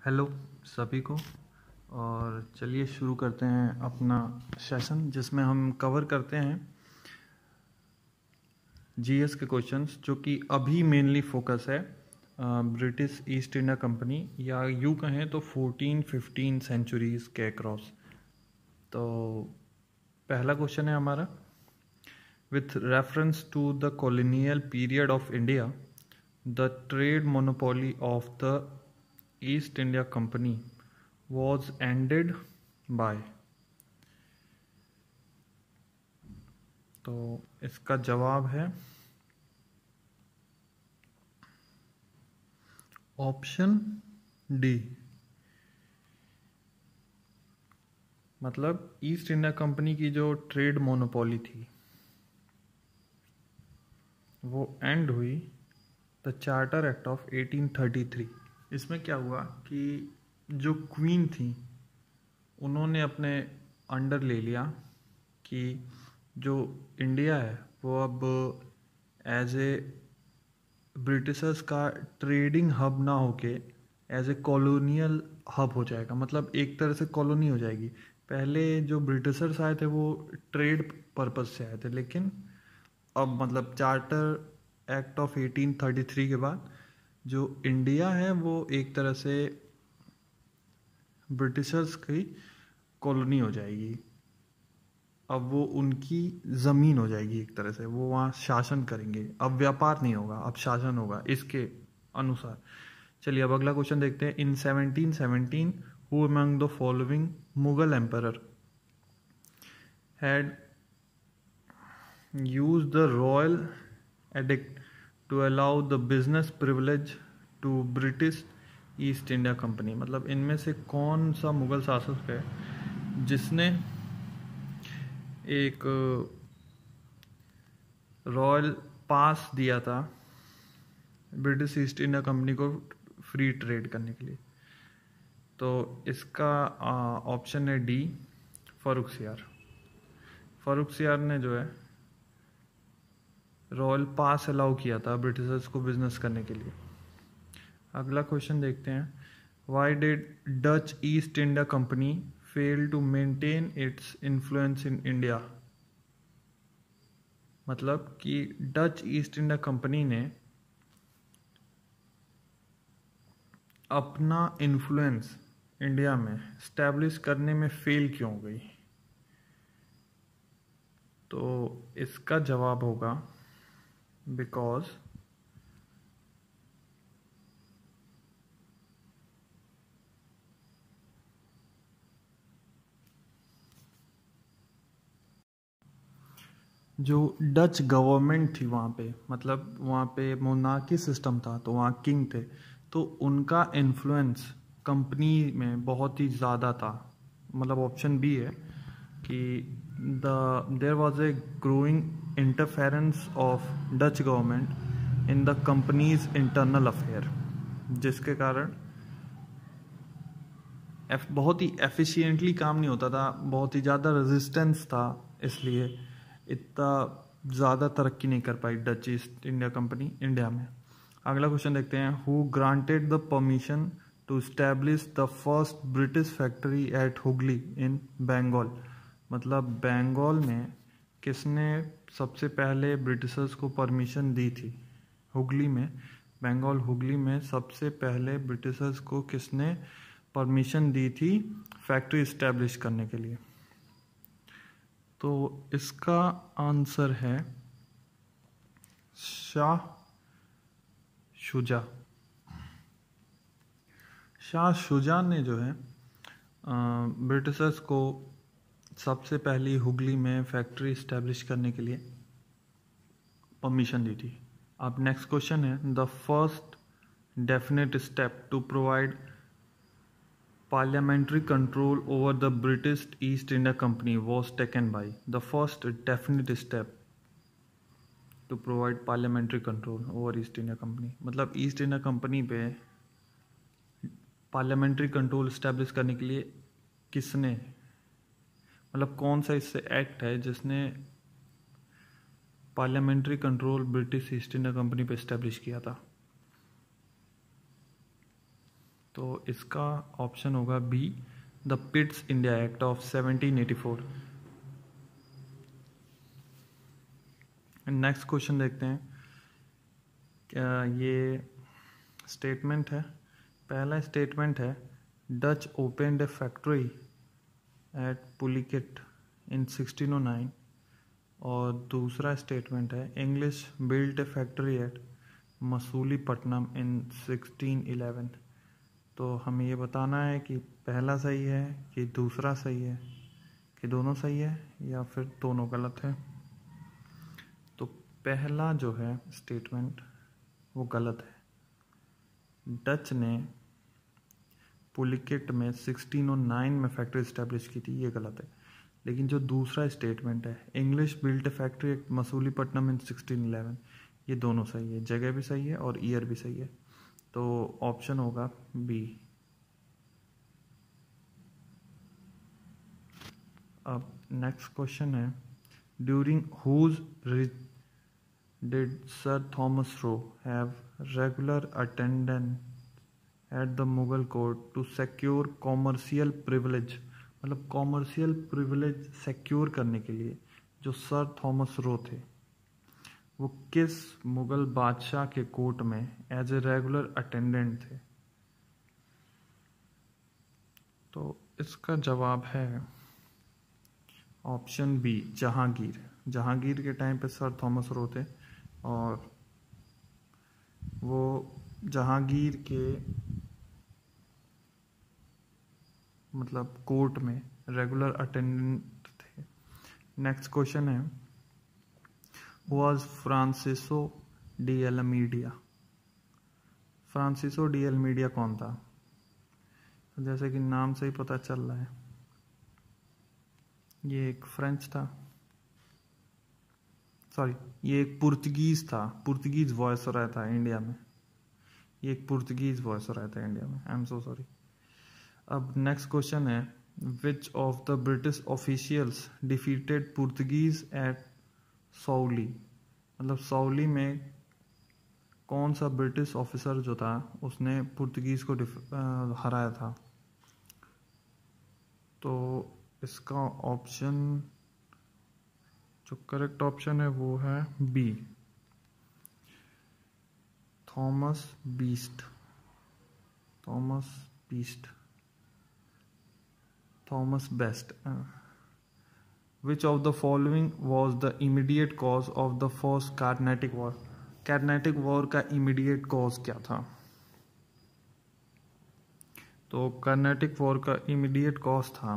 Hello सभी को। और चलिए शुरू करते हैं अपना सेशन जिसमें हम कवर करते हैं जीएस के क्वेश्चंस जो कि अभी मेनली फोकस है ब्रिटिश ईस्ट इंडिया कंपनी या यूँ कहें तो 14-15 सेंचुरीज़ के क्रॉस। तो पहला क्वेश्चन है हमारा, with reference to the colonial period of India the trade monopoly of the East India company was ended by। तो इसका जवाब है ऑप्शन डी। मतलब ईस्ट इंडिया कंपनी की जो ट्रेड मोनोपोली थी वो एंड हुई द चार्टर एक्ट ऑफ 1833। इसमें क्या हुआ कि जो क्वीन थी उन्होंने अपने अंडर ले लिया कि जो इंडिया है वो अब एज ए ब्रिटिशर्स का ट्रेडिंग हब ना होके एज ए कॉलोनियल हब हो जाएगा। मतलब एक तरह से कॉलोनी हो जाएगी। पहले जो ब्रिटिशर्स आए थे वो ट्रेड पर्पस से आए थे, लेकिन अब मतलब चार्टर एक्ट ऑफ 1833 के बाद जो इंडिया है वो एक तरह से ब्रिटिशर्स की कॉलोनी हो जाएगी। अब वो उनकी ज़मीन हो जाएगी, एक तरह से वो वहाँ शासन करेंगे। अब व्यापार नहीं होगा, अब शासन होगा इसके अनुसार। चलिए अब अगला क्वेश्चन देखते हैं। In 1717 who among the following Mughal emperor had used the royal edict to allow the business privilege to British East India company. मतलब इनमें से कौन सा मुगल शासक है जिसने एक रॉयल पास दिया था ब्रिटिश ईस्ट इंडिया कंपनी को फ्री ट्रेड करने के लिए? तो इसका ऑप्शन है डी, फारूक सियार। फारूक सियार ने जो है रॉयल पास अलाउ किया था ब्रिटिशर्स को बिजनेस करने के लिए। अगला क्वेश्चन देखते हैं। Why did Dutch East India company fail to maintain its influence in India? मतलब कि डच ईस्ट इंडिया कंपनी ने अपना इन्फ्लुएंस इंडिया में स्टैब्लिश करने में फेल क्यों हो गई? तो इसका जवाब होगा बिकॉज जो डच गवर्नमेंट थी वहाँ पे, मतलब वहाँ पे मोनार्की सिस्टम था तो वहाँ किंग थे, तो उनका इन्फ्लुएंस कंपनी में बहुत ही ज़्यादा था। मतलब ऑप्शन बी है कि there was a growing interference of Dutch government in the company's internal affair, जिसके कारण बहुत ही एफिशिएंटली काम नहीं होता था, बहुत ही ज़्यादा रेजिस्टेंस था, इसलिए इतना ज़्यादा तरक्की नहीं कर पाई Dutch East India Company India में। अगला क्वेश्चन देखते हैं। Who granted the permission to establish the first British factory at Hooghly in Bengal? मतलब बंगाल में किसने सबसे पहले ब्रिटिशर्स को परमिशन दी थी? हुगली में, बंगाल हुगली में सबसे पहले ब्रिटिशर्स को किसने परमिशन दी थी फैक्ट्री इस्टेब्लिश करने के लिए? तो इसका आंसर है शाह शुजा। शाह शुजा ने जो है ब्रिटिशर्स को सबसे पहली हुगली में फैक्ट्री इस्टेब्लिश करने के लिए परमिशन दी थी। अब नेक्स्ट क्वेश्चन है। The first definite step to provide parliamentary control over the British East India Company was taken by? The first definite step to provide parliamentary control over East India Company, मतलब East India Company पे parliamentary control establish करने के लिए किसने, मतलब कौन सा इससे एक्ट है जिसने parliamentary control British East India Company पे इस्टेब्लिश किया था? तो इसका ऑप्शन होगा B, the Pitt's India Act of 1784। Next question देखते हैं। क्या ये स्टेटमेंट है, पहला स्टेटमेंट है Dutch opened a factory at Pulicat in 1609, और दूसरा स्टेटमेंट है English built a factory at Masulipatnam in 1611। तो हमें ये बताना है कि पहला सही है कि दूसरा सही है, कि दोनों सही है या फिर दोनों गलत है। तो पहला जो है स्टेटमेंट वो गलत है। डच ने पुलिकेट में 1609 में फैक्ट्री इस्टेब्लिश की थी, ये गलत है। लेकिन जो दूसरा स्टेटमेंट है English built a factory at Masulipatnam in 1611, ये दोनों सही है, जगह भी सही है और ईयर भी सही है। तो ऑप्शन होगा बी। अब नेक्स्ट क्वेश्चन है during whose did Sir Thomas Roe have regular attendance at the Mughal court to secure commercial privilege, मतलब कॉमर्शियल प्रिविलेज सिक्योर करने के लिए जो सर थॉमस रो थे वो किस मुगल बादशाह के कोर्ट में एज ए रेगुलर अटेंडेंट थे। तो इसका जवाब है ऑप्शन बी, जहांगीर। जहांगीर के टाइम पे सर थॉमस रो थे और वो जहांगीर के मतलब कोर्ट में रेगुलर अटेंडेंट थे। नेक्स्ट क्वेश्चन है was Francisco de Almeida. Francisco de Almeida कौन था? तो जैसे कि नाम से ही पता चल रहा है ये एक फ्रेंच था, सॉरी ये एक पुर्तगीज था, पुर्तगीज वॉयसरॉय था इंडिया में। ये एक पुर्तगीज वॉयसरॉय था इंडिया में, आई एम सो सॉरी। अब नेक्स्ट क्वेश्चन है which of the British officials defeated Portuguese at Swally. मतलब सौली में कौन सा ब्रिटिश ऑफिसर जो था उसने पुर्तगीज को हराया था। तो इसका ऑप्शन जो करेक्ट ऑप्शन है वो है B, Thomas Beast. Thomas Beast, Thomas Best. Which of the following was the immediate cause of the first Carnatic war. Carnatic war का इमीडिएट कॉज क्या था? तो कार्नेटिक वॉर का इमीडिएट कॉज था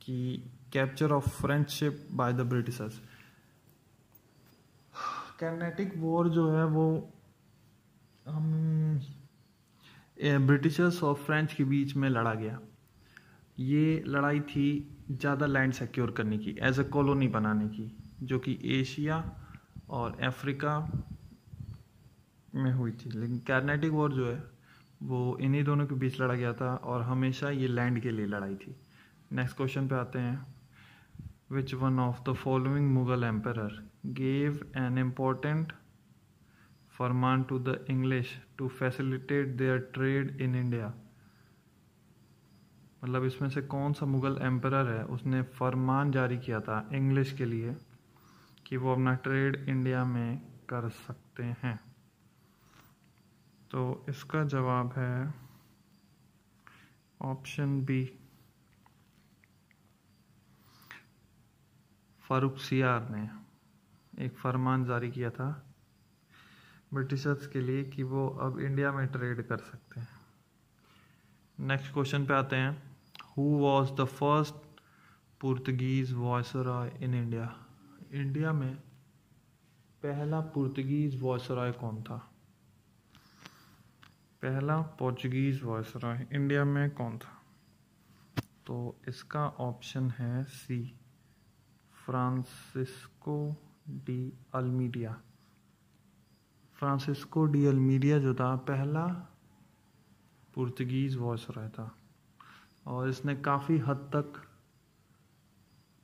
कि capture of French ship by the Britishers. Carnatic war जो है वो ब्रिटिशर्स और फ्रेंच के बीच में लड़ा गया। ये लड़ाई थी ज़्यादा लैंड सिक्योर करने की, एज ए कॉलोनी बनाने की, जो कि एशिया और अफ्रीका में हुई थी। लेकिन कार्नेटिक वॉर जो है वो इन्हीं दोनों के बीच लड़ा गया था और हमेशा ये लैंड के लिए लड़ाई थी। नेक्स्ट क्वेश्चन पे आते हैं which one of the following Mughal emperor gave an important farman to the English to facilitate their trade in India. मतलब इसमें से कौन सा मुगल एम्परर है उसने फरमान जारी किया था इंग्लिश के लिए कि वो अपना ट्रेड इंडिया में कर सकते हैं। तो इसका जवाब है ऑप्शन बी, फारुखसियार ने एक फरमान जारी किया था ब्रिटिशर्स के लिए कि वो अब इंडिया में ट्रेड कर सकते हैं। नेक्स्ट क्वेश्चन पे आते हैं who was the first Portuguese viceroy in India. India में पहला पुर्तगीज वॉयसरॉय कौन था? पहला पोर्चुगीज वॉयसरॉय इंडिया में कौन था? तो इसका ऑप्शन है सी, फ्रांसिस्को डी अल्मीडिया। फ्रांसिस्को डी अल्मीडिया जो था पहला पुर्तगीज वॉयसरॉय था और इसने काफ़ी हद तक,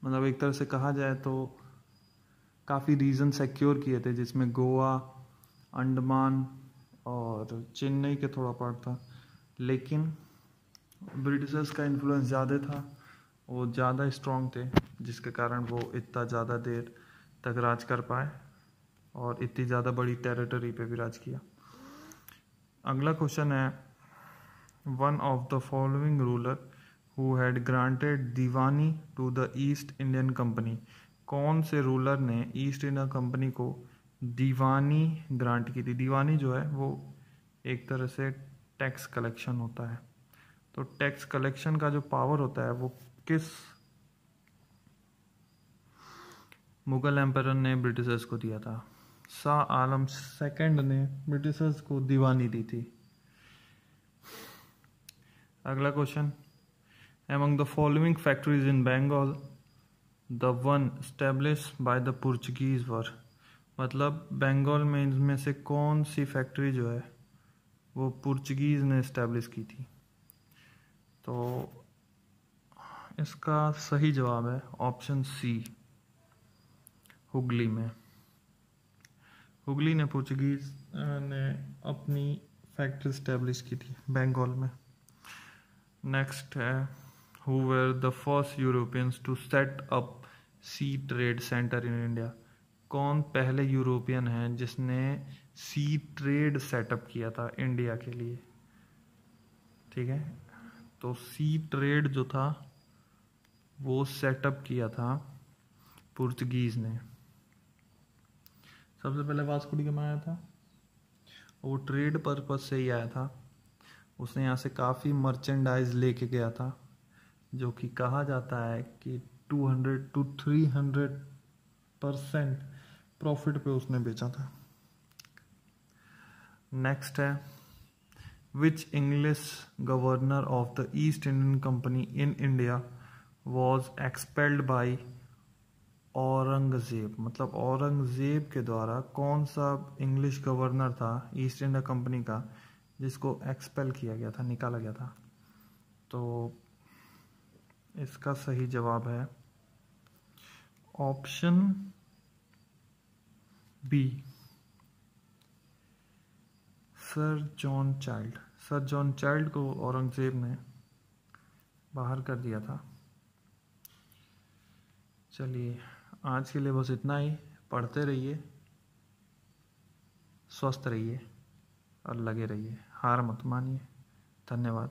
मतलब एक तरह से कहा जाए तो काफ़ी रीजन सिक्योर किए थे, जिसमें गोवा, अंडमान और चेन्नई के थोड़ा पार्ट था। लेकिन ब्रिटिशर्स का इन्फ्लुएंस ज़्यादा था, वो ज़्यादा स्ट्रॉन्ग थे, जिसके कारण वो इतना ज़्यादा देर तक राज कर पाए और इतनी ज़्यादा बड़ी टेरिटरी पे भी राज किया। अगला क्वेश्चन है, one of the following ruler who had granted diwani to the East Indian company. कौन से रूलर ने ईस्ट इंडिया कंपनी को दीवानी ग्रांट की थी? दीवानी जो है वो एक तरह से टैक्स कलेक्शन होता है। तो टैक्स कलेक्शन का जो पावर होता है वो किस मुगल एम्परर ने ब्रिटिशर्स को दिया था? शाह आलम सेकंड ने ब्रिटिशर्स को दीवानी दी थी। अगला question, among the following factories in Bengal the one establish by the Portuguese were. मतलब बंगाल में इनमें से कौन सी फैक्ट्री जो है वो पुर्तगीज ने एस्टेब्लिश की थी? तो इसका सही जवाब है ऑप्शन सी, हुगली में। हुगली ने पुर्तगीज ने अपनी फैक्ट्री एस्टेब्लिश की थी बंगाल में। नेक्स्ट है, who were the first Europeans to set up sea trade center in India. कौन पहले यूरोपियन हैं जिसने सी ट्रेड सेटअप किया था इंडिया के लिए? ठीक है, तो सी ट्रेड जो था वो सेटअप किया था पुर्तगीज ने। सबसे पहले वास्को डी गामा आया था, वो ट्रेड पर्पस से ही आया था। उसने यहाँ से काफ़ी मर्चेंडाइज लेके गया था, जो कि कहा जाता है कि 200 to 300% प्रॉफिट पे उसने बेचा था। नेक्स्ट है, which English governor of the East Indian company in India was expelled by Aurangzeb. मतलब औरंगजेब के द्वारा कौन सा इंग्लिश गवर्नर था ईस्ट इंडिया कंपनी का जिसको एक्सपेल किया गया था, निकाला गया था? तो इसका सही जवाब है option B, sir John Child. Sir John Child को औरंगजेब ने बाहर कर दिया था। चलिए, आज के लिए बस इतना ही। पढ़ते रहिए, स्वस्थ रहिए और लगे रहिए, हार मत मानिए। धन्यवाद।